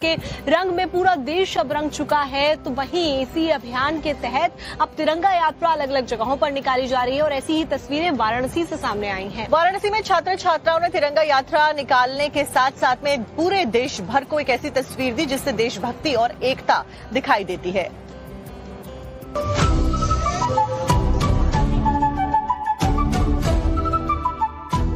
के रंग में पूरा देश अब रंग चुका है, तो वहीं इसी अभियान के तहत अब तिरंगा यात्रा अलग अलग जगहों पर निकाली जा रही है और ऐसी ही तस्वीरें वाराणसी से सामने आई हैं। वाराणसी में छात्र छात्राओं ने तिरंगा यात्रा निकालने के साथ साथ में पूरे देश भर को एक ऐसी तस्वीर दी जिससे देशभक्ति और एकता दिखाई देती है।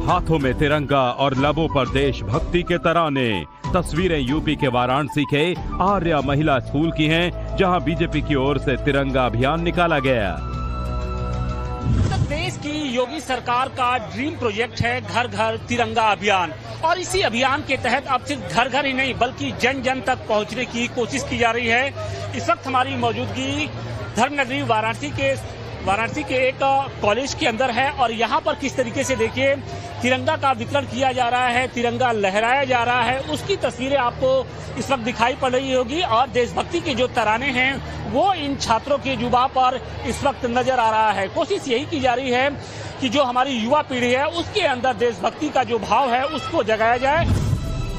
हाथों में तिरंगा और लबों पर देशभक्ति के तराने। तस्वीरें यूपी के वाराणसी के आर्या महिला स्कूल की हैं, जहां बीजेपी की ओर से तिरंगा अभियान निकाला गया। उत्तर प्रदेश की योगी सरकार का ड्रीम प्रोजेक्ट है घर घर तिरंगा अभियान, और इसी अभियान के तहत अब सिर्फ घर घर ही नहीं बल्कि जन जन तक पहुंचने की कोशिश की जा रही है। इस वक्त हमारी मौजूदगी धर्मनगरी वाराणसी के एक कॉलेज के अंदर है और यहाँ पर किस तरीके से देखिए तिरंगा का वितरण किया जा रहा है, तिरंगा लहराया जा रहा है, उसकी तस्वीरें आपको इस वक्त दिखाई पड़ रही होगी। और देशभक्ति के जो तराने हैं वो इन छात्रों के जुबां पर इस वक्त नजर आ रहा है। कोशिश यही की जा रही है कि जो हमारी युवा पीढ़ी है उसके अंदर देशभक्ति का जो भाव है उसको जगाया जाए।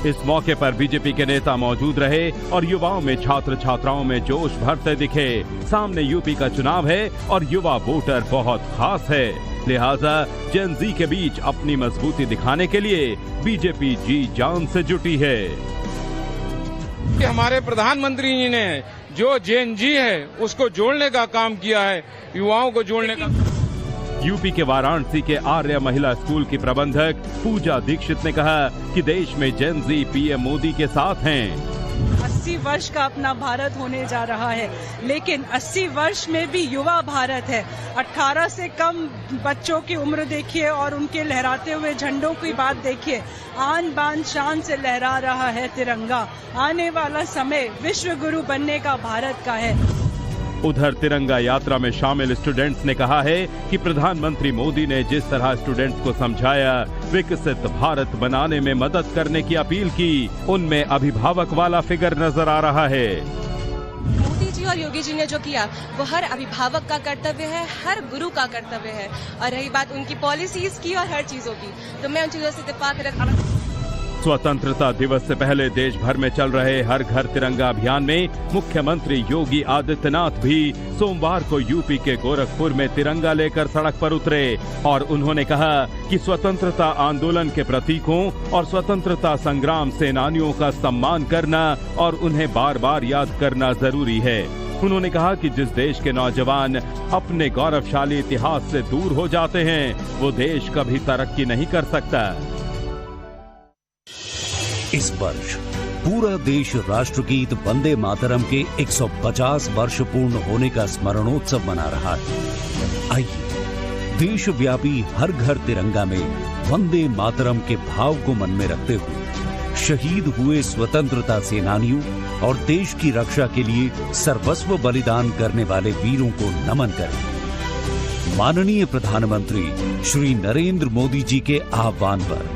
इस मौके पर बीजेपी के नेता मौजूद रहे और युवाओं में छात्र छात्राओं में जोश भरते दिखे। सामने यूपी का चुनाव है और युवा वोटर बहुत खास है, लिहाजा जेन जी के बीच अपनी मजबूती दिखाने के लिए बीजेपी जी जान से जुटी है। हमारे प्रधानमंत्री जी ने जो जेन जी है उसको जोड़ने का काम किया है, युवाओं को जोड़ने का। यूपी के वाराणसी के आर्या महिला स्कूल की प्रबंधक पूजा दीक्षित ने कहा कि देश में जेन जी पीएम मोदी के साथ हैं। 80 वर्ष का अपना भारत होने जा रहा है, लेकिन 80 वर्ष में भी युवा भारत है। 18 से कम बच्चों की उम्र देखिए और उनके लहराते हुए झंडों की बात देखिए। आन बान शान से लहरा रहा है तिरंगा। आने वाला समय विश्व गुरु बनने का भारत का है। उधर तिरंगा यात्रा में शामिल स्टूडेंट्स ने कहा है कि प्रधानमंत्री मोदी ने जिस तरह स्टूडेंट्स को समझाया, विकसित भारत बनाने में मदद करने की अपील की, उनमें अभिभावक वाला फिगर नजर आ रहा है। मोदी जी और योगी जी ने जो किया वो हर अभिभावक का कर्तव्य है, हर गुरु का कर्तव्य है। और रही बात उनकी पॉलिसीज की और हर चीजों की, तो मैं उन चीजों से इत्तेफाक रखना। स्वतंत्रता दिवस से पहले देश भर में चल रहे हर घर तिरंगा अभियान में मुख्यमंत्री योगी आदित्यनाथ भी सोमवार को यूपी के गोरखपुर में तिरंगा लेकर सड़क पर उतरे और उन्होंने कहा कि स्वतंत्रता आंदोलन के प्रतीकों और स्वतंत्रता संग्राम सेनानियों का सम्मान करना और उन्हें बार बार याद करना जरूरी है। उन्होंने कहा कि जिस देश के नौजवान अपने गौरवशाली इतिहास से दूर हो जाते हैं वो देश कभी तरक्की नहीं कर सकता। इस वर्ष पूरा देश राष्ट्रगीत वंदे मातरम के 150 वर्ष पूर्ण होने का स्मरणोत्सव मना रहा है। आइए देशव्यापी हर घर तिरंगा में वंदे मातरम के भाव को मन में रखते हुए शहीद हुए स्वतंत्रता सेनानियों और देश की रक्षा के लिए सर्वस्व बलिदान करने वाले वीरों को नमन करें। माननीय प्रधानमंत्री श्री नरेंद्र मोदी जी के आह्वान पर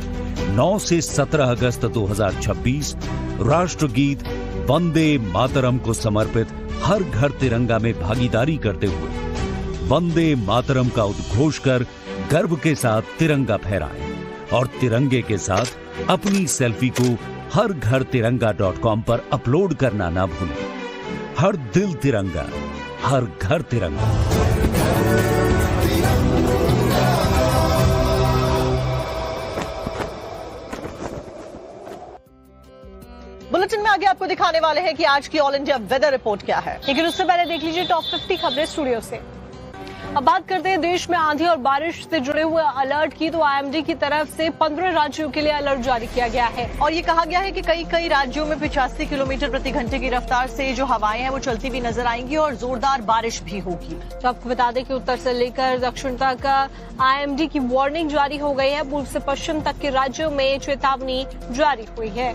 9 से 17 अगस्त 2026 राष्ट्रगीत वंदे मातरम को समर्पित हर घर तिरंगा में भागीदारी करते हुए वंदे मातरम का उद्घोष कर गर्व के साथ तिरंगा फहराएं और तिरंगे के साथ अपनी सेल्फी को हर घर तिरंगा.com पर अपलोड करना ना भूलें। हर दिल तिरंगा, हर घर तिरंगा। बुलेटिन में आगे आपको दिखाने वाले हैं कि आज की ऑल इंडिया वेदर रिपोर्ट क्या है, लेकिन उससे पहले देख लीजिए टॉप 50 खबरें स्टूडियो से। अब बात करते हैं देश में आंधी और बारिश से जुड़े हुए अलर्ट की। तो आईएमडी की तरफ से 15 राज्यों के लिए अलर्ट जारी किया गया है और ये कहा गया है कि कई राज्यों में 85 किलोमीटर प्रति घंटे की रफ्तार से जो हवाएं हैं वो चलती हुई नजर आएंगी और जोरदार बारिश भी होगी। तो आपको बता दें कि उत्तर से लेकर दक्षिण तक आईएमडी की वार्निंग जारी हो गई है। पूर्व से पश्चिम तक के राज्यों में चेतावनी जारी हुई है।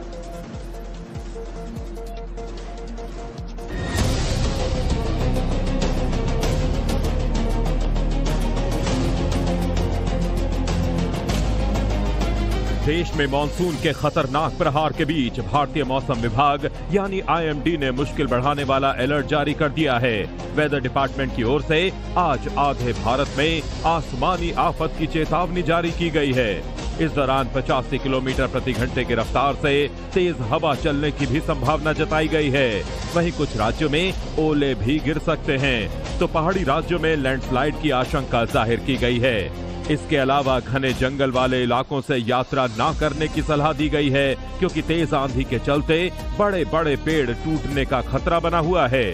देश में मानसून के खतरनाक प्रहार के बीच भारतीय मौसम विभाग यानी आईएमडी ने मुश्किल बढ़ाने वाला अलर्ट जारी कर दिया है। वेदर डिपार्टमेंट की ओर से आज आधे भारत में आसमानी आफत की चेतावनी जारी की गई है। इस दौरान 85 किलोमीटर प्रति घंटे की रफ्तार से तेज हवा चलने की भी संभावना जताई गई है। वहीं कुछ राज्यों में ओले भी गिर सकते हैं, तो पहाड़ी राज्यों में लैंडस्लाइड की आशंका जाहिर की गई है। इसके अलावा घने जंगल वाले इलाकों से यात्रा न करने की सलाह दी गई है, क्योंकि तेज आंधी के चलते बड़े बड़े पेड़ टूटने का खतरा बना हुआ है।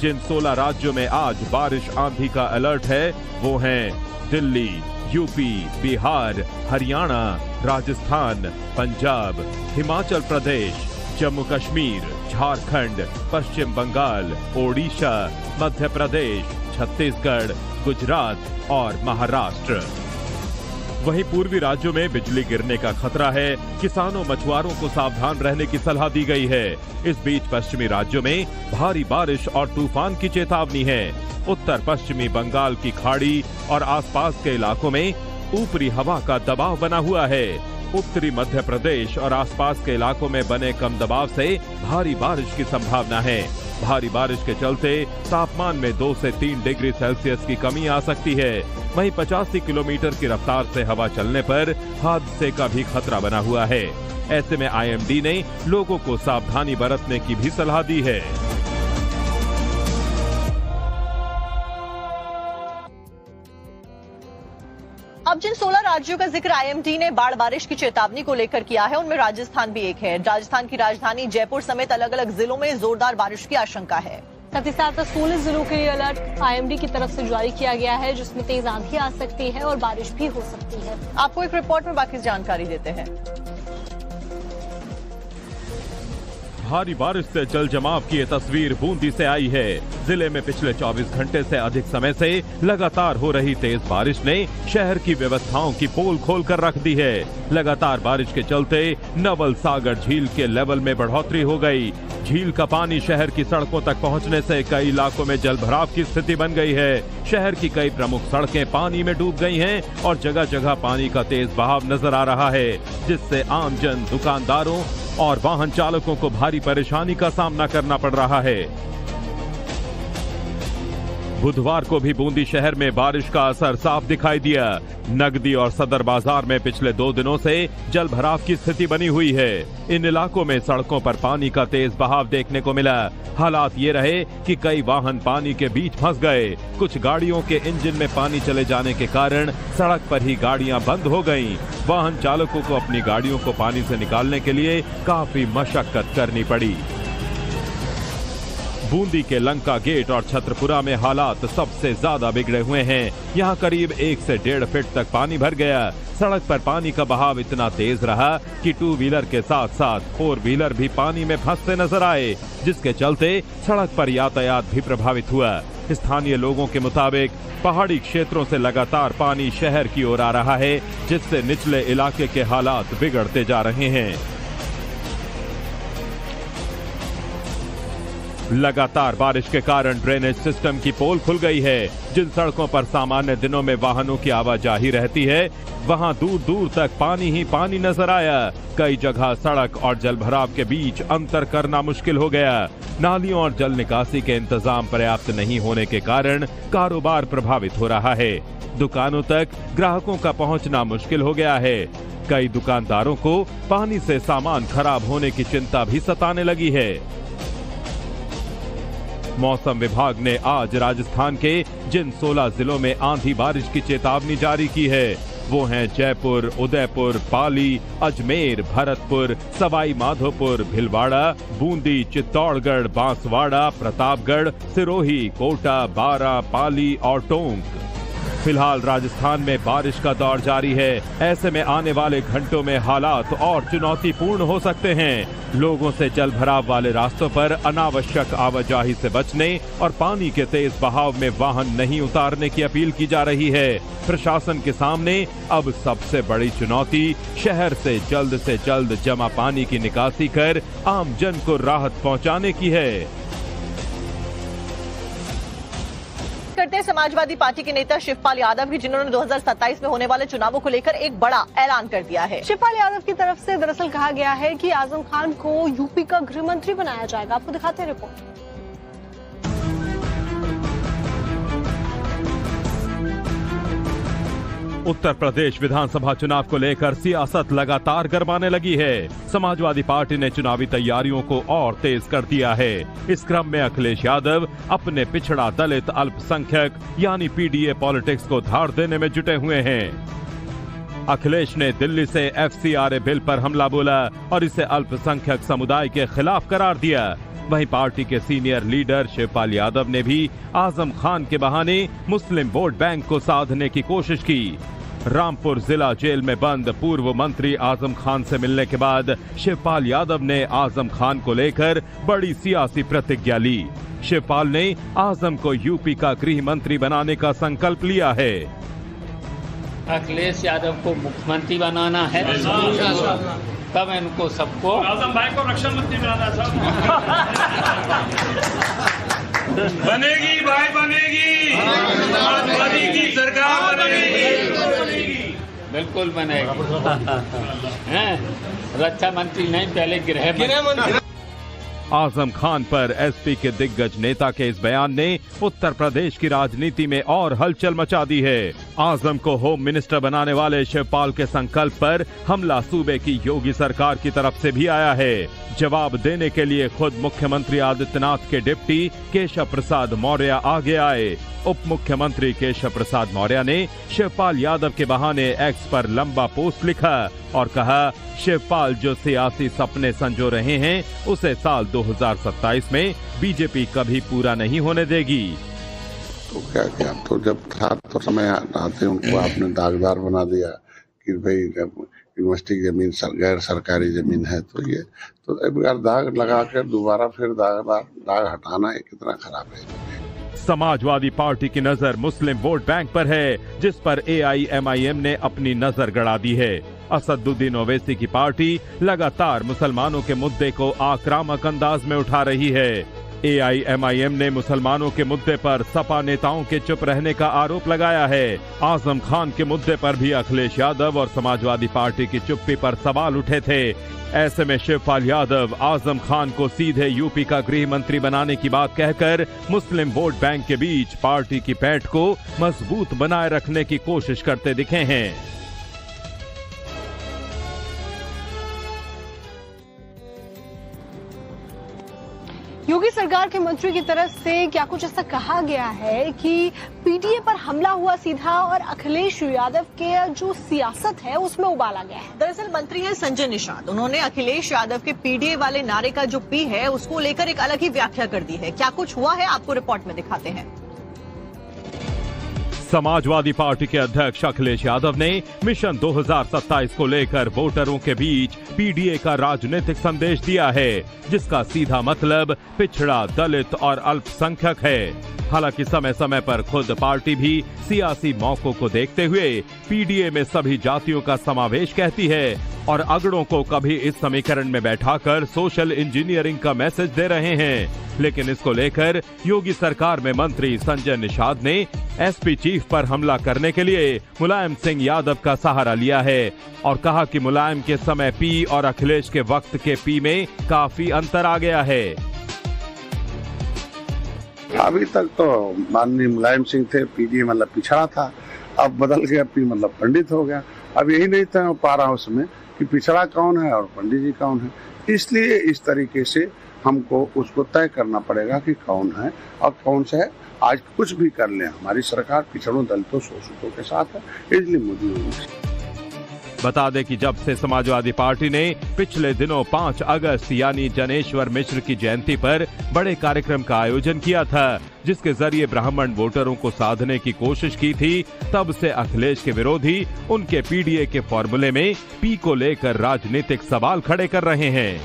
जिन 16 राज्यों में आज बारिश आंधी का अलर्ट है वो हैं दिल्ली, यूपी, बिहार, हरियाणा, राजस्थान, पंजाब, हिमाचल प्रदेश, जम्मू कश्मीर, झारखंड, पश्चिम बंगाल, ओडिशा, मध्य प्रदेश, छत्तीसगढ़, गुजरात और महाराष्ट्र। वहीं पूर्वी राज्यों में बिजली गिरने का खतरा है। किसानों मछुआरों को सावधान रहने की सलाह दी गई है। इस बीच पश्चिमी राज्यों में भारी बारिश और तूफान की चेतावनी है। उत्तर पश्चिमी बंगाल की खाड़ी और आसपास के इलाकों में ऊपरी हवा का दबाव बना हुआ है। उत्तरी मध्य प्रदेश और आसपास के इलाकों में बने कम दबाव से भारी बारिश की संभावना है। भारी बारिश के चलते तापमान में 2 से 3 डिग्री सेल्सियस की कमी आ सकती है। वहीं 85 किलोमीटर की रफ्तार से हवा चलने पर हादसे का भी खतरा बना हुआ है। ऐसे में IMD ने लोगों को सावधानी बरतने की भी सलाह दी है। अब जिन 16 राज्यों का जिक्र IMD ने बाढ़ बारिश की चेतावनी को लेकर किया है, उनमें राजस्थान भी एक है। राजस्थान की राजधानी जयपुर समेत अलग अलग जिलों में जोरदार बारिश की आशंका है। साथ ही साथ 16 जिलों के लिए अलर्ट IMD की तरफ से जारी किया गया है, जिसमें तेज आंधी आ सकती है और बारिश भी हो सकती है। आपको एक रिपोर्ट में बाकी जानकारी देते हैं। भारी बारिश से जल जमाव की ये तस्वीर बूंदी से आई है। जिले में पिछले 24 घंटे से अधिक समय से लगातार हो रही तेज बारिश ने शहर की व्यवस्थाओं की पोल खोल कर रख दी है। लगातार बारिश के चलते नवल सागर झील के लेवल में बढ़ोतरी हो गई। झील का पानी शहर की सड़कों तक पहुंचने से कई इलाकों में जलभराव की स्थिति बन गई है। शहर की कई प्रमुख सड़कें पानी में डूब गई हैं और जगह जगह पानी का तेज बहाव नजर आ रहा है, जिससे आमजन, दुकानदारों और वाहन चालकों को भारी परेशानी का सामना करना पड़ रहा है। बुधवार को भी बूंदी शहर में बारिश का असर साफ दिखाई दिया। नगदी और सदर बाजार में पिछले 2 दिनों से जल भराव की स्थिति बनी हुई है। इन इलाकों में सड़कों पर पानी का तेज बहाव देखने को मिला। हालात ये रहे कि कई वाहन पानी के बीच फंस गए। कुछ गाड़ियों के इंजन में पानी चले जाने के कारण सड़क पर ही गाड़ियां बंद हो गईं। वाहन चालकों को अपनी गाड़ियों को पानी से निकालने के लिए काफी मशक्कत करनी पड़ी। बूंदी के लंका गेट और छत्रपुरा में हालात सबसे ज्यादा बिगड़े हुए हैं। यहाँ करीब 1 से 1.5 फीट तक पानी भर गया। सड़क पर पानी का बहाव इतना तेज रहा कि 2 व्हीलर के साथ साथ 4 व्हीलर भी पानी में फंसते नजर आए, जिसके चलते सड़क पर यातायात भी प्रभावित हुआ। स्थानीय लोगों के मुताबिक पहाड़ी क्षेत्रों से लगातार पानी शहर की ओर आ रहा है, जिससे निचले इलाके के हालात बिगड़ते जा रहे हैं। लगातार बारिश के कारण ड्रेनेज सिस्टम की पोल खुल गई है। जिन सड़कों पर सामान्य दिनों में वाहनों की आवाजाही रहती है, वहां दूर दूर तक पानी ही पानी नजर आया। कई जगह सड़क और जलभराव के बीच अंतर करना मुश्किल हो गया। नालियों और जल निकासी के इंतजाम पर्याप्त नहीं होने के कारण कारोबार प्रभावित हो रहा है। दुकानों तक ग्राहकों का पहुंचना मुश्किल हो गया है। कई दुकानदारों को पानी से सामान खराब होने की चिंता भी सताने लगी है। मौसम विभाग ने आज राजस्थान के जिन 16 जिलों में आंधी बारिश की चेतावनी जारी की है, वो हैं जयपुर, उदयपुर, पाली, अजमेर, भरतपुर, सवाई माधोपुर, भिलवाड़ा, बूंदी, चित्तौड़गढ़, बांसवाड़ा, प्रतापगढ़, सिरोही, कोटा, बारा, पाली और टोंक। फिलहाल राजस्थान में बारिश का दौर जारी है। ऐसे में आने वाले घंटों में हालात और चुनौतीपूर्ण हो सकते हैं। लोगों से जल भराव वाले रास्तों पर अनावश्यक आवाजाही से बचने और पानी के तेज बहाव में वाहन नहीं उतारने की अपील की जा रही है। प्रशासन के सामने अब सबसे बड़ी चुनौती शहर से जल्द जमा पानी की निकासी कर आम जन को राहत पहुंचाने की है। करते हैं समाजवादी पार्टी के नेता शिवपाल यादव की, जिन्होंने 2027 में होने वाले चुनावों को लेकर एक बड़ा ऐलान कर दिया है। शिवपाल यादव की तरफ से दरअसल कहा गया है कि आजम खान को यूपी का गृह मंत्री बनाया जाएगा। आपको दिखाते हैं रिपोर्ट। उत्तर प्रदेश विधानसभा चुनाव को लेकर सियासत लगातार गरमाने लगी है। समाजवादी पार्टी ने चुनावी तैयारियों को और तेज कर दिया है। इस क्रम में अखिलेश यादव अपने पिछड़ा दलित अल्पसंख्यक यानी पीडीए पॉलिटिक्स को धार देने में जुटे हुए हैं। अखिलेश ने दिल्ली से FCRA बिल पर हमला बोला और इसे अल्पसंख्यक समुदाय के खिलाफ करार दिया। वहीं पार्टी के सीनियर लीडर शिवपाल यादव ने भी आजम खान के बहाने मुस्लिम वोट बैंक को साधने की कोशिश की। रामपुर जिला जेल में बंद पूर्व मंत्री आजम खान से मिलने के बाद शिवपाल यादव ने आजम खान को लेकर बड़ी सियासी प्रतिज्ञा ली। शिवपाल ने आजम को यूपी का गृह मंत्री बनाने का संकल्प लिया है। अखिलेश यादव को मुख्यमंत्री बनाना है, तब इनको सबको आजम भाई को रक्षा मंत्री बनाना था। बनेगी भाई, बनेगी सरकार बनेगी, बिल्कुल बनेगी। रक्षा मंत्री नहीं, पहले गृह मंत्री। आजम खान पर एसपी के दिग्गज नेता के इस बयान ने उत्तर प्रदेश की राजनीति में और हलचल मचा दी है। आजम को होम मिनिस्टर बनाने वाले शिवपाल के संकल्प पर हमला सूबे की योगी सरकार की तरफ से भी आया है। जवाब देने के लिए खुद मुख्यमंत्री आदित्यनाथ के डिप्टी केशव प्रसाद मौर्य आगे आए। उप मुख्यमंत्री केशव प्रसाद मौर्य ने शिवपाल यादव के बहाने एक्स पर लंबा पोस्ट लिखा और कहा, शिवपाल जो सियासी सपने संजो रहे हैं उसे साल 2027 में बीजेपी कभी पूरा नहीं होने देगी। तो क्या तो जब था तो समय आते उनको आपने दागदार बना दिया कि भाई यूनिवर्सिटी की जमीन गैर सरकारी जमीन है, तो ये तो एक बार दाग लगा कर दोबारा फिर दाग हटाना ये कितना खराब है। समाजवादी पार्टी की नजर मुस्लिम वोट बैंक पर है, जिस पर AIMIM ने अपनी नजर गड़ा दी है। असदुद्दीन ओवैसी की पार्टी लगातार मुसलमानों के मुद्दे को आक्रामक अंदाज में उठा रही है। AIMIM ने मुसलमानों के मुद्दे पर सपा नेताओं के चुप रहने का आरोप लगाया है। आजम खान के मुद्दे पर भी अखिलेश यादव और समाजवादी पार्टी की चुप्पी पर सवाल उठे थे। ऐसे में शिवपाल यादव आजम खान को सीधे यूपी का गृह मंत्री बनाने की बात कहकर मुस्लिम वोट बैंक के बीच पार्टी की पैठ को मजबूत बनाए रखने की कोशिश करते दिखे हैं। योगी सरकार के मंत्री की तरफ से क्या कुछ ऐसा कहा गया है कि पीडीए पर हमला हुआ सीधा और अखिलेश यादव के जो सियासत है उसमें उबाला गया है। दरअसल मंत्री है संजय निषाद, उन्होंने अखिलेश यादव के पीडीए वाले नारे का जो पी है उसको लेकर एक अलग ही व्याख्या कर दी है। क्या कुछ हुआ है आपको रिपोर्ट में दिखाते हैं। समाजवादी पार्टी के अध्यक्ष अखिलेश यादव ने मिशन 2027 को लेकर वोटरों के बीच पीडीए का राजनीतिक संदेश दिया है, जिसका सीधा मतलब पिछड़ा, दलित और अल्पसंख्यक है। हालांकि समय समय पर खुद पार्टी भी सियासी मौकों को देखते हुए पीडीए में सभी जातियों का समावेश कहती है और अगड़ों को कभी इस समीकरण में बैठाकर सोशल इंजीनियरिंग का मैसेज दे रहे हैं। लेकिन इसको लेकर योगी सरकार में मंत्री संजय निषाद ने एसपी चीफ पर हमला करने के लिए मुलायम सिंह यादव का सहारा लिया है और कहा कि मुलायम के समय पी और अखिलेश के वक्त के पी में काफी अंतर आ गया है। अभी तक तो माननीय मुलायम सिंह थे, पीडीए मतलब पिछड़ा था, अब बदल गया, पी मतलब पंडित हो गया। अब यही नहीं था पा रहा उसमें कि पिछड़ा कौन है और पंडित जी कौन है। इसलिए इस तरीके से हमको उसको तय करना पड़ेगा कि कौन है और कौन सा है। आज कुछ भी कर लें, हमारी सरकार पिछड़ों, दलितों, शोषितों के साथ है, इसलिए मोदी। बता दें कि जब से समाजवादी पार्टी ने पिछले दिनों 5 अगस्त यानी जनेश्वर मिश्र की जयंती पर बड़े कार्यक्रम का आयोजन किया था, जिसके जरिए ब्राह्मण वोटरों को साधने की कोशिश की थी, तब से अखिलेश के विरोधी उनके पीडीए के फॉर्मूले में पी को लेकर राजनीतिक सवाल खड़े कर रहे हैं।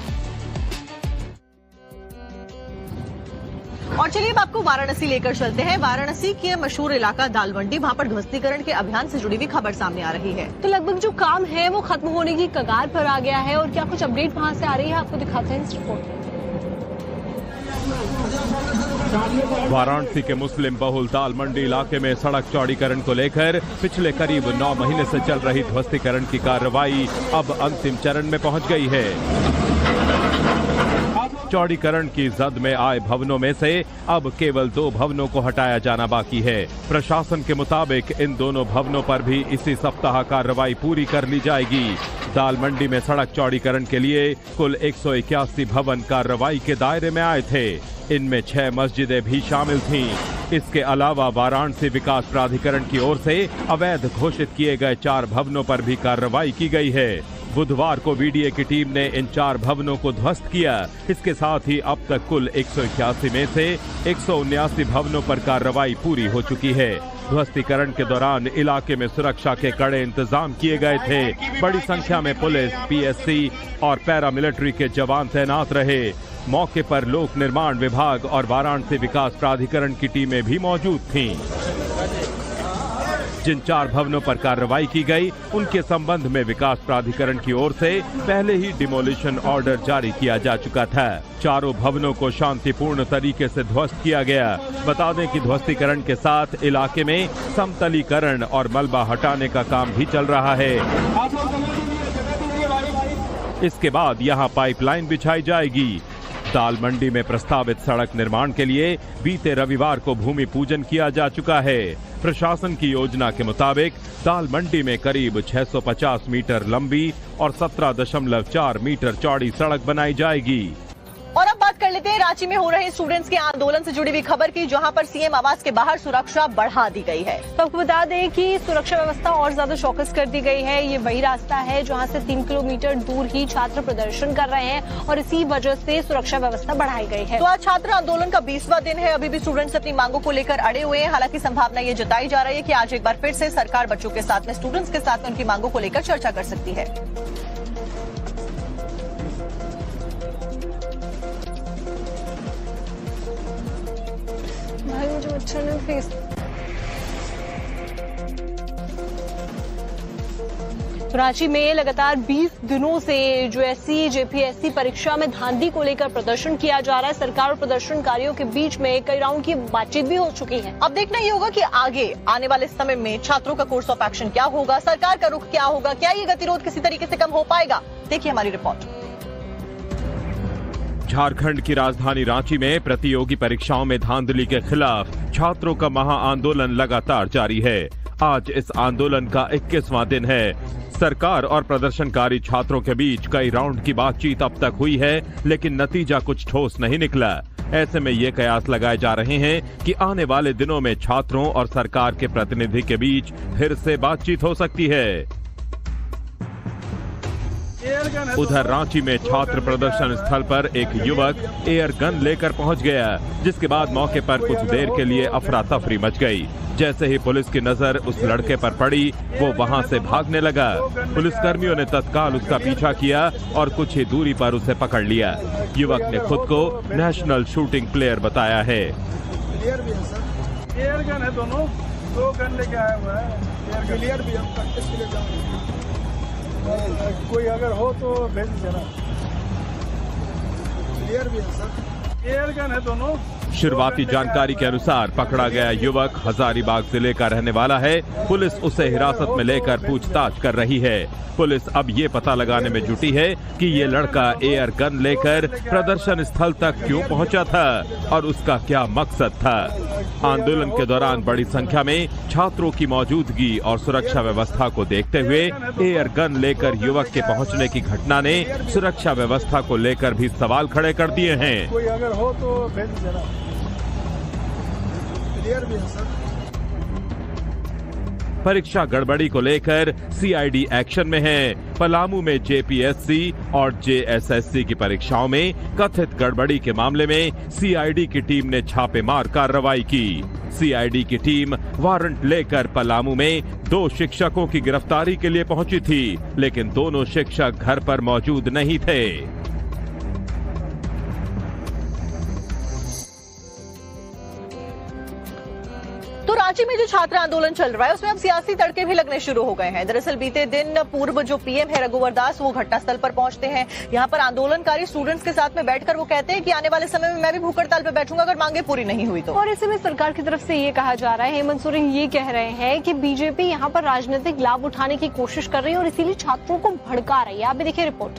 और चलिए अब आपको वाराणसी लेकर चलते हैं। वाराणसी के मशहूर इलाका दालमंडी, वहां पर ध्वस्तीकरण के अभियान से जुड़ी हुई खबर सामने आ रही है। तो लगभग जो काम है वो खत्म होने की कगार पर आ गया है और क्या कुछ अपडेट वहां से आ रही है आपको दिखाते हैं इस रिपोर्ट में। वाराणसी के मुस्लिम बहुल दालमंडी इलाके में सड़क चौड़ीकरण को लेकर पिछले करीब 9 महीने से चल रही ध्वस्तीकरण की कार्रवाई अब अंतिम चरण में पहुंच गई है। चौड़ीकरण की जद में आए भवनों में से अब केवल 2 भवनों को हटाया जाना बाकी है। प्रशासन के मुताबिक इन दोनों भवनों पर भी इसी सप्ताह कार्रवाई पूरी कर ली जाएगी। दाल मंडी में सड़क चौड़ीकरण के लिए कुल 181 भवन कार्रवाई के दायरे में आए थे। इनमें 6 मस्जिदें भी शामिल थीं। इसके अलावा वाराणसी विकास प्राधिकरण की ओर से अवैध घोषित किए गए 4 भवनों पर भी कार्रवाई की गई है। बुधवार को वीडीए की टीम ने इन 4 भवनों को ध्वस्त किया। इसके साथ ही अब तक कुल 181 में से 179 भवनों पर कार्रवाई पूरी हो चुकी है। ध्वस्तीकरण के दौरान इलाके में सुरक्षा के कड़े इंतजाम किए गए थे। बड़ी संख्या में पुलिस, पीएससी और पैरामिलिट्री के जवान तैनात रहे। मौके पर लोक निर्माण विभाग और वाराणसी विकास प्राधिकरण की टीमें भी मौजूद थीं। जिन 4 भवनों पर कार्रवाई की गई, उनके संबंध में विकास प्राधिकरण की ओर से पहले ही डिमोलिशन ऑर्डर जारी किया जा चुका था। चारों भवनों को शांतिपूर्ण तरीके से ध्वस्त किया गया। बता दें कि ध्वस्तीकरण के साथ इलाके में समतलीकरण और मलबा हटाने का काम भी चल रहा है। इसके बाद यहां पाइपलाइन बिछाई जाएगी। दाल मंडी में प्रस्तावित सड़क निर्माण के लिए बीते रविवार को भूमि पूजन किया जा चुका है। प्रशासन की योजना के मुताबिक दाल मंडी में करीब 650 मीटर लंबी और 17.4 मीटर चौड़ी सड़क बनाई जाएगी। और अब बात कर लेते हैं रांची में हो रहे स्टूडेंट्स के आंदोलन से जुड़ी हुई खबर की, जहां पर सीएम आवास के बाहर सुरक्षा बढ़ा दी गई है। तो आपको बता दें कि सुरक्षा व्यवस्था और ज्यादा चौकस कर दी गई है। ये वही रास्ता है जहां से 3 किलोमीटर दूर ही छात्र प्रदर्शन कर रहे हैं और इसी वजह से सुरक्षा व्यवस्था बढ़ाई गई है। तो आज छात्र आंदोलन का 20वां दिन है। अभी भी स्टूडेंट्स अपनी मांगों को लेकर अड़े हुए हैं। हालांकि संभावना ये जताई जा रही है कि आज एक बार फिर से सरकार बच्चों के साथ में, स्टूडेंट्स के साथ में उनकी मांगों को लेकर चर्चा कर सकती है। रांची में लगातार 20 दिनों से यूएससी जेपीएससी परीक्षा में धांधली को लेकर प्रदर्शन किया जा रहा है। सरकार और प्रदर्शनकारियों के बीच में कई राउंड की बातचीत भी हो चुकी है। अब देखना ये होगा कि आगे आने वाले समय में छात्रों का कोर्स ऑफ एक्शन क्या होगा, सरकार का रुख क्या होगा, क्या ये गतिरोध किसी तरीके से कम हो पाएगा। देखिए हमारी रिपोर्ट। झारखंड की राजधानी रांची में प्रतियोगी परीक्षाओं में धांधली के खिलाफ छात्रों का महाआंदोलन लगातार जारी है। आज इस आंदोलन का 21वां दिन है। सरकार और प्रदर्शनकारी छात्रों के बीच कई राउंड की बातचीत अब तक हुई है, लेकिन नतीजा कुछ ठोस नहीं निकला। ऐसे में ये कयास लगाए जा रहे हैं कि आने वाले दिनों में छात्रों और सरकार के प्रतिनिधि के बीच फिर से बातचीत हो सकती है। उधर रांची में छात्र प्रदर्शन स्थल पर एक युवक एयर गन लेकर पहुंच गया, जिसके बाद मौके पर कुछ देर के लिए अफरा तफरी मच गई। जैसे ही पुलिस की नजर उस लड़के पर पड़ी, वो वहां से भागने लगा। पुलिसकर्मियों ने तत्काल उसका पीछा किया और कुछ ही दूरी पर उसे पकड़ लिया। युवक ने खुद को नेशनल शूटिंग प्लेयर बताया है। एयर गन है, दोनों 2 गन लेके आया हुआ है। क्लियर भी हम प्रैक्टिस के लिए जाएंगे। कोई अगर हो तो भेज दीजिए ना। क्लियर भी है सर, एयर गन है दोनों। शुरुआती जानकारी के अनुसार पकड़ा गया युवक हजारीबाग जिले का रहने वाला है। पुलिस उसे हिरासत में लेकर पूछताछ कर रही है। पुलिस अब ये पता लगाने में जुटी है कि ये लड़का एयर गन लेकर प्रदर्शन स्थल तक क्यों पहुंचा था और उसका क्या मकसद था। आंदोलन के दौरान बड़ी संख्या में छात्रों की मौजूदगी और सुरक्षा व्यवस्था को देखते हुए एयर गन लेकर युवक के पहुंचने की घटना ने सुरक्षा व्यवस्था को लेकर भी सवाल खड़े कर दिए हैं। कोई अगर हो तो भेज दीजिए ना। क्लियर भी है सर। परीक्षा गड़बड़ी को लेकर सीआईडी एक्शन में है। पलामू में जेपीएससी और जेएसएससी की परीक्षाओं में कथित गड़बड़ी के मामले में सीआईडी की टीम ने छापेमार कार्रवाई की। सीआईडी की टीम वारंट लेकर पलामू में 2 शिक्षकों की गिरफ्तारी के लिए पहुंची थी, लेकिन दोनों शिक्षक घर पर मौजूद नहीं थे। तो रांची में जो छात्र आंदोलन चल रहा है उसमें अब सियासी तड़के भी लगने शुरू हो गए हैं। दरअसल बीते दिन पूर्व जो पीएम है रघुवर दास, वो घटनास्थल पर पहुंचते हैं। यहां पर आंदोलनकारी स्टूडेंट्स के साथ में बैठकर वो कहते हैं कि आने वाले समय में मैं भी भूख हड़ताल पर बैठूंगा अगर मांगे पूरी नहीं हुई तो। और ऐसे में सरकार की तरफ से ये कहा जा रहा है, हेमंत सोरेन ये कह रहे हैं कि बीजेपी यहाँ पर राजनीतिक लाभ उठाने की कोशिश कर रही है और इसीलिए छात्रों को भड़का रही है। आप भी देखिए रिपोर्ट।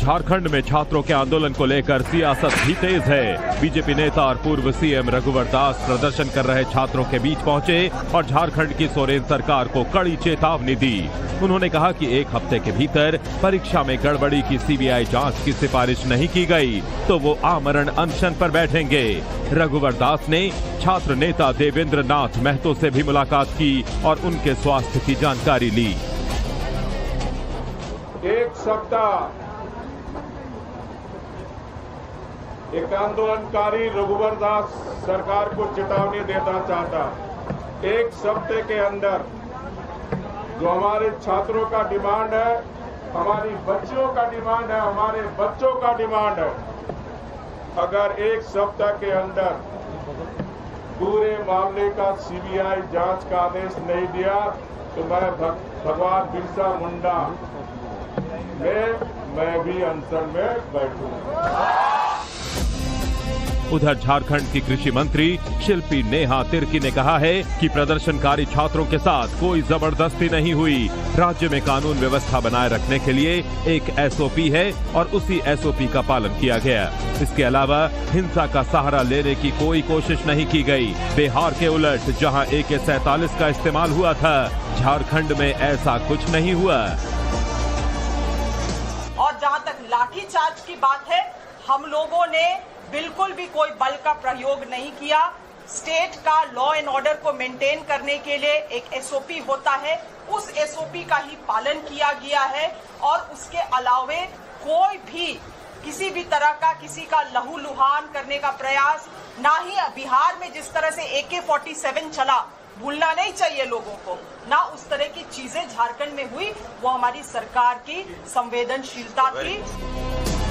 झारखंड में छात्रों के आंदोलन को लेकर सियासत भी तेज है। बीजेपी नेता और पूर्व सीएम रघुवर दास प्रदर्शन कर रहे छात्रों के बीच पहुंचे और झारखंड की सोरेन सरकार को कड़ी चेतावनी दी। उन्होंने कहा कि एक हफ्ते के भीतर परीक्षा में गड़बड़ी की सीबीआई जांच की सिफारिश नहीं की गई तो वो आमरण अनशन पर बैठेंगे। रघुवर दास ने छात्र नेता देवेंद्र नाथ महतो से भी मुलाकात की और उनके स्वास्थ्य की जानकारी ली। एक सप्ताह एक आंदोलनकारी रघुवर दास सरकार को चेतावनी देना चाहता। एक सप्ताह के अंदर जो हमारे छात्रों का डिमांड है, हमारी बच्चियों का डिमांड है, हमारे बच्चों का डिमांड है, अगर एक सप्ताह के अंदर पूरे मामले का सीबीआई जांच का आदेश नहीं दिया तो मैं भगवान बिरसा मुंडा मैं भी अनशन में बैठूंगा। उधर झारखंड की कृषि मंत्री शिल्पी नेहा तिर्की ने कहा है कि प्रदर्शनकारी छात्रों के साथ कोई जबरदस्ती नहीं हुई। राज्य में कानून व्यवस्था बनाए रखने के लिए एक एसओपी है और उसी एसओपी का पालन किया गया। इसके अलावा हिंसा का सहारा लेने की कोई कोशिश नहीं की गई। बिहार के उलट जहां AK-47 का इस्तेमाल हुआ था, झारखंड में ऐसा कुछ नहीं हुआ। और जहां तक लाठीचार्ज की बात है, हम लोगों ने बिल्कुल भी कोई बल का प्रयोग नहीं किया। स्टेट का लॉ एंड ऑर्डर को मेंटेन करने के लिए एक एसओपी होता है, उस एसओपी का ही पालन किया गया है और उसके अलावे कोई भी किसी भी तरह का किसी का लहूलुहान करने का प्रयास, ना ही बिहार में जिस तरह से AK-47 चला, भूलना नहीं चाहिए लोगों को, ना उस तरह की चीजें झारखंड में हुई। वो हमारी सरकार की संवेदनशीलता थी।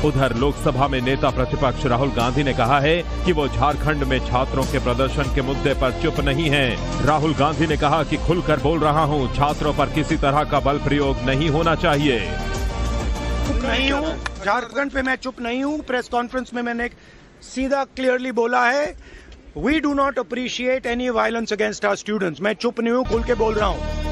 उधर लोकसभा में नेता प्रतिपक्ष राहुल गांधी ने कहा है कि वो झारखंड में छात्रों के प्रदर्शन के मुद्दे पर चुप नहीं हैं। राहुल गांधी ने कहा कि खुलकर बोल रहा हूं, छात्रों पर किसी तरह का बल प्रयोग नहीं होना चाहिए। चुप नहीं हूं, झारखंड पे मैं चुप नहीं हूं। प्रेस कॉन्फ्रेंस में मैंने सीधा क्लियरली बोला है, we do not appreciate any violence against our students. मैं चुप नहीं हूं, खुल के बोल रहा हूं।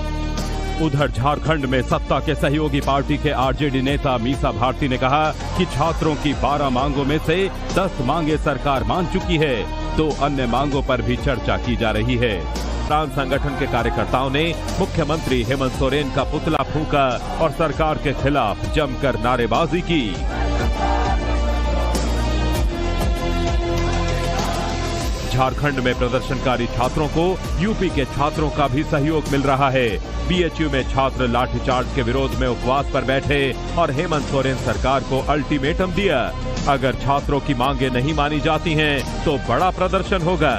उधर झारखंड में सत्ता के सहयोगी पार्टी के आरजेडी नेता मीसा भारती ने कहा कि छात्रों की 12 मांगों में से 10 मांगे सरकार मान चुकी है, 2 अन्य मांगों पर भी चर्चा की जा रही है। किसान संगठन के कार्यकर्ताओं ने मुख्यमंत्री हेमंत सोरेन का पुतला फूंका और सरकार के खिलाफ जमकर नारेबाजी की। झारखंड में प्रदर्शनकारी छात्रों को यूपी के छात्रों का भी सहयोग मिल रहा है। बीएचयू में छात्र लाठीचार्ज के विरोध में उपवास पर बैठे और हेमंत सोरेन सरकार को अल्टीमेटम दिया, अगर छात्रों की मांगे नहीं मानी जाती हैं तो बड़ा प्रदर्शन होगा।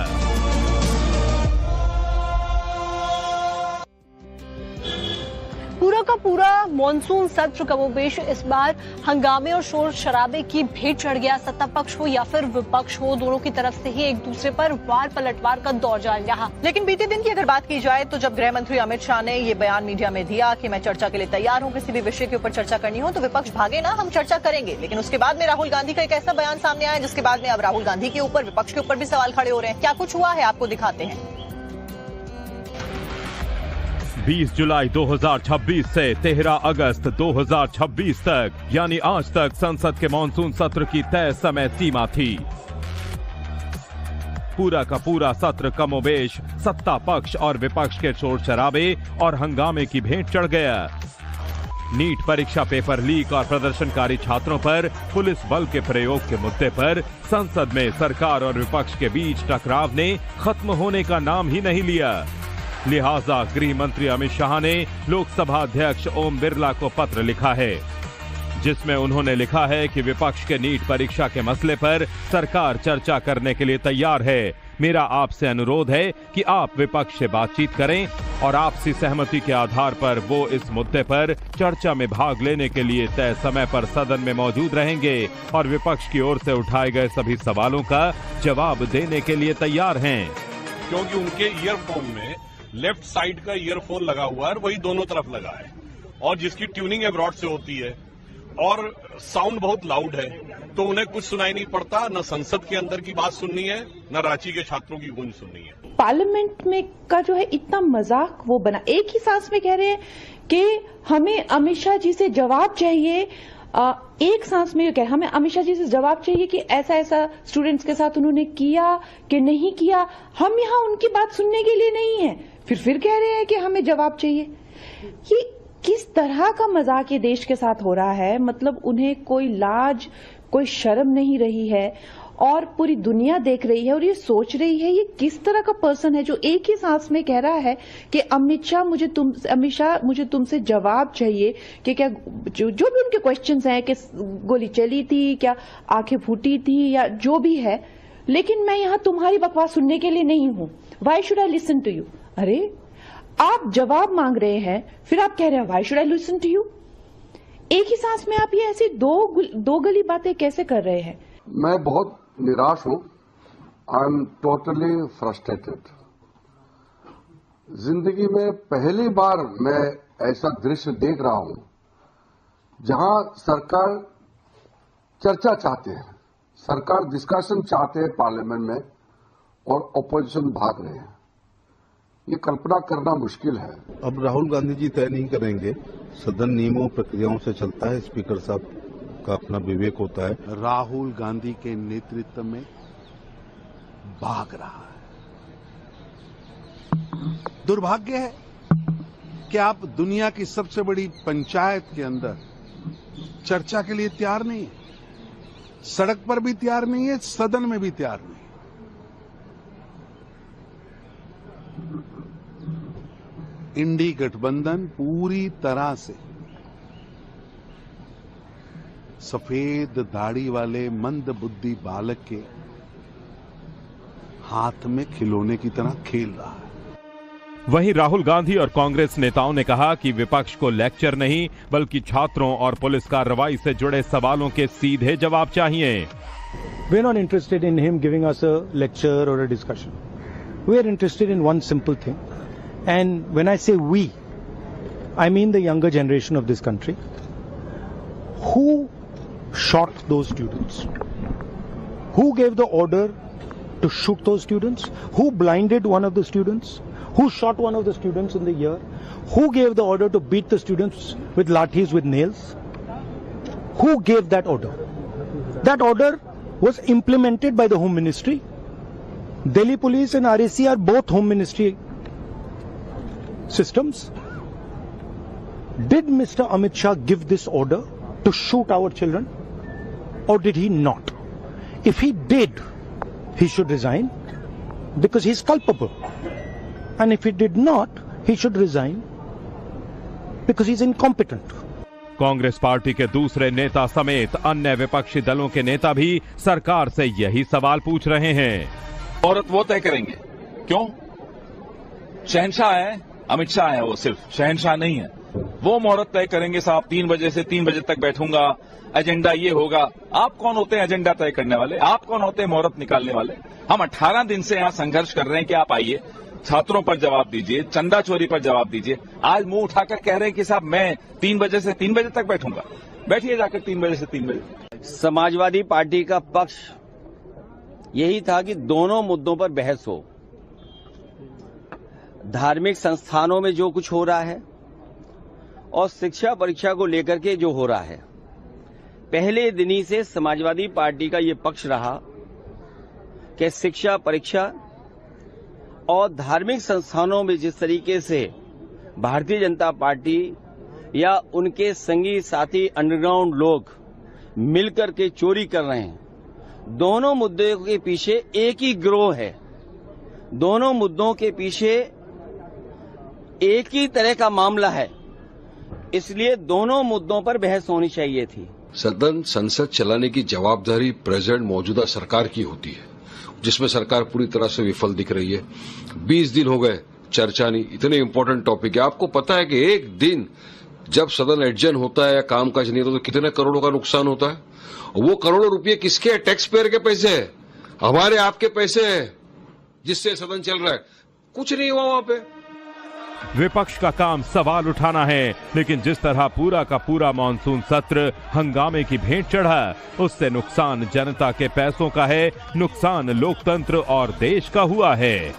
पूरा का पूरा मॉनसून सत्र कमोबेश इस बार हंगामे और शोर शराबे की भेंट चढ़ गया। सत्ता पक्ष हो या फिर विपक्ष हो, दोनों की तरफ से ही एक दूसरे पर वार पलटवार का दौर जारी रहा। लेकिन बीते दिन की अगर बात की जाए तो जब गृह मंत्री अमित शाह ने ये बयान मीडिया में दिया कि मैं चर्चा के लिए तैयार हूं, किसी भी विषय के ऊपर चर्चा करनी हो तो विपक्ष भागे ना, हम चर्चा करेंगे। लेकिन उसके बाद में राहुल गांधी का एक ऐसा बयान सामने आया जिसके बाद में अब राहुल गांधी के ऊपर, विपक्ष के ऊपर भी सवाल खड़े हो रहे हैं। क्या कुछ हुआ है, आपको दिखाते हैं। 20 जुलाई 2026 से 13 अगस्त 2026 तक, यानी आज तक संसद के मॉनसून सत्र की तय समय सीमा थी। पूरा का पूरा सत्र कमोबेश सत्ता पक्ष और विपक्ष के शोर शराबे और हंगामे की भेंट चढ़ गया। नीट परीक्षा पेपर लीक और प्रदर्शनकारी छात्रों पर पुलिस बल के प्रयोग के मुद्दे पर संसद में सरकार और विपक्ष के बीच टकराव ने खत्म होने का नाम ही नहीं लिया। लिहाजा गृह मंत्री अमित शाह ने लोकसभा अध्यक्ष ओम बिरला को पत्र लिखा है, जिसमें उन्होंने लिखा है कि विपक्ष के नीट परीक्षा के मसले पर सरकार चर्चा करने के लिए तैयार है। मेरा आपसे अनुरोध है कि आप विपक्ष से बातचीत करें और आपसी सहमति के आधार पर वो इस मुद्दे पर चर्चा में भाग लेने के लिए तय समय पर सदन में मौजूद रहेंगे और विपक्ष की ओर से उठाए गए सभी सवालों का जवाब देने के लिए तैयार हैं। क्योंकि उनके ईयरफोन में लेफ्ट साइड का ईयरफोन लगा हुआ है, वही दोनों तरफ लगा है, और जिसकी ट्यूनिंग एब्रॉड से होती है और साउंड बहुत लाउड है, तो उन्हें कुछ सुनाई नहीं पड़ता। न संसद के अंदर की बात सुननी है, न रांची के छात्रों की गूंज सुननी है। पार्लियामेंट में का जो है इतना मजाक वो बना, एक ही सांस में कह रहे हैं कि हमें अमित शाह जी से जवाब चाहिए एक सांस में ये कह, हमें अमित शाह जी से जवाब चाहिए कि ऐसा ऐसा स्टूडेंट्स के साथ उन्होंने किया कि नहीं किया। हम यहाँ उनकी बात सुनने के लिए नहीं है, फिर कह रहे हैं कि हमें जवाब चाहिए। ये किस तरह का मजाक ये देश के साथ हो रहा है? मतलब उन्हें कोई लाज, कोई शर्म नहीं रही है और पूरी दुनिया देख रही है और ये सोच रही है ये किस तरह का पर्सन है जो एक ही सांस में कह रहा है कि अमित शाह मुझे तुमसे जवाब चाहिए कि क्या जो भी उनके क्वेश्चंस हैं कि गोली चली थी, क्या आंखें फूटी थी, या जो भी है, लेकिन मैं यहां तुम्हारी बकवास सुनने के लिए नहीं हूं। Why should I listen to you? अरे आप जवाब मांग रहे हैं, फिर आप कह रहे हैं why should I listen to you? एक ही सांस में आप ये ऐसी दो गली बातें कैसे कर रहे हैं? मैं बहुत निराश हूं। I am totally frustrated. जिंदगी में पहली बार मैं ऐसा दृश्य देख रहा हूं जहां सरकार चर्चा चाहते हैं, सरकार डिस्कशन चाहते हैं पार्लियामेंट में और ऑपोजिशन भाग रहे हैं। ये कल्पना करना मुश्किल है। अब राहुल गांधी जी तय नहीं करेंगे, सदन नियमों प्रक्रियाओं से चलता है, स्पीकर साहब का अपना विवेक होता है। राहुल गांधी के नेतृत्व में भाग रहा है। दुर्भाग्य है कि आप दुनिया की सबसे बड़ी पंचायत के अंदर चर्चा के लिए तैयार नहीं है, सड़क पर भी तैयार नहीं है, सदन में भी तैयार नहीं। इंडी गठबंधन पूरी तरह से सफेद दाढ़ी वाले मंद बुद्धि बालक के हाथ में खिलौने की तरह खेल रहा है। वहीं राहुल गांधी और कांग्रेस नेताओं ने कहा कि विपक्ष को लेक्चर नहीं बल्कि छात्रों और पुलिस कार्रवाई से जुड़े सवालों के सीधे जवाब चाहिए। We are not interested in him giving us a lecture or a discussion. We are interested in one simple thing. And when I say we, I mean the younger generation of this country. Who shot those students? Who gave the order to shoot those students? Who blinded one of the students? Who shot one of the students in the ear? Who gave the order to beat the students with lathis, with nails? Who gave that order? That order was implemented by the Home Ministry. Delhi Police and RAC are both Home Ministry systems. Did Mr. Amit Shah give this order to shoot our children, or did he not? If he did, he should resign because he is culpable. And if he did not, he should resign because he is incompetent. Congress party के दूसरे नेता समेत अन्य विपक्षी दलों के नेता भी सरकार से यही सवाल पूछ रहे हैं। औरत वो तय करेंगे। क्यों? शहंशाह है, अमित शाह है, वो सिर्फ शहंशाह नहीं है। वो मुहूर्त तय करेंगे, साहब 3 बजे से 3 बजे तक बैठूंगा, एजेंडा ये होगा। आप कौन होते हैं एजेंडा तय करने वाले? आप कौन होते हैं मुहूर्त निकालने वाले? हम 18 दिन से यहाँ संघर्ष कर रहे हैं कि आप आइए, छात्रों पर जवाब दीजिए, चंदा चोरी पर जवाब दीजिए। आज मुंह उठाकर कह रहे हैं कि साहब मैं 3 बजे से 3 बजे तक बैठूंगा। बैठिए जाकर 3 बजे से 3 बजे। समाजवादी पार्टी का पक्ष यही था कि दोनों मुद्दों पर बहस हो। धार्मिक संस्थानों में जो कुछ हो रहा है और शिक्षा परीक्षा को लेकर के जो हो रहा है, पहले दिन ही से समाजवादी पार्टी का ये पक्ष रहा कि शिक्षा परीक्षा और धार्मिक संस्थानों में जिस तरीके से भारतीय जनता पार्टी या उनके संगी साथी अंडरग्राउंड लोग मिलकर के चोरी कर रहे हैं, दोनों मुद्दों के पीछे एक ही गिरोह है, दोनों मुद्दों के पीछे एक ही तरह का मामला है, इसलिए दोनों मुद्दों पर बहस होनी चाहिए थी। सदन संसद चलाने की जवाबदारी प्रेजेंट मौजूदा सरकार की होती है, जिसमें सरकार पूरी तरह से विफल दिख रही है। 20 दिन हो गए, चर्चा नहीं। इतने इंपॉर्टेंट टॉपिक है। आपको पता है कि एक दिन जब सदन एडजर्न होता है या कामकाज नहीं होता तो कितने करोड़ों का नुकसान होता है। वो करोड़ों रुपए किसके हैं? टैक्स पेयर के पैसे हैं, हमारे आपके पैसे हैं, जिससे सदन चल रहा है। कुछ नहीं हुआ वहां पे। विपक्ष का काम सवाल उठाना है, लेकिन जिस तरह पूरा का पूरा मानसून सत्र हंगामे की भेंट चढ़ा, उससे नुकसान जनता के पैसों का है, नुकसान लोकतंत्र और देश का हुआ है।